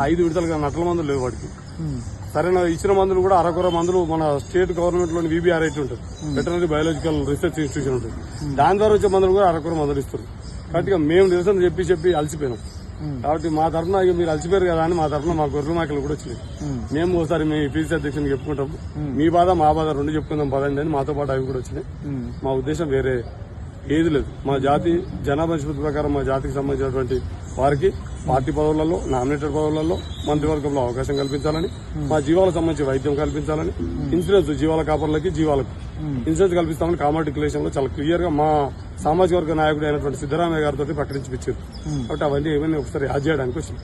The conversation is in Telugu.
5 విడతలుగా నట్టల మందులు లేవు వాడికి. సరైన ఇచ్చిన మందులు కూడా అరకొర మందులు మన స్టేట్ గవర్నమెంట్ లోని VBRIT ఉంటుంది, వెటనరీ బయాలజికల్ రీసెర్చ్ ఇన్స్టిట్యూషన్ ఉంటుంది. దాని ద్వారా వచ్చే మందులు కూడా అరకొర మందులు ఇస్తారు. కాబట్టి మేము నిరసన చెప్పి అలసిపోయినాం. కాబట్టి మా తరఫున మీరు అలసిపోయారు కదా అని మా తరఫున మా గొర్రెల మేకలు కూడా వచ్చినాయి. మేము ఒకసారి మీ పీసీ అధ్యక్షుని చెప్పుకుంటాం, మీ బాధ మా బాధ రెండు చెప్పుకుందాం పదండి అని మాతో పాటు అవి కూడా వచ్చినాయి. మా ఉద్దేశం వేరే ఏది లేదు. మా జాతి జనాభా నిష్పత్తి ప్రకారం మా జాతికి సంబంధించినటువంటి వారికి పార్టీ పదవులలో, నామినేటెడ్ పదవులలో, మంత్రివర్గంలో అవకాశం కల్పించాలని, మా జీవాలకు సంబంధించి వైద్యం కల్పించాలని, ఇన్సూరెన్స్ జీవాల కాపర్లకి జీవాలకు ఇన్సూరెన్స్ కల్పిస్తామని కామన్ డిక్లరేషన్ లో చాలా క్లియర్ గా మా సామాజిక వర్గ నాయకుడు అయినటువంటి సిద్దరామయ్య గారితో ప్రకటించిపించారు. కాబట్టి అవన్నీ ఏమైనా ఒకసారి యాడ్ చేయడానికి వచ్చింది.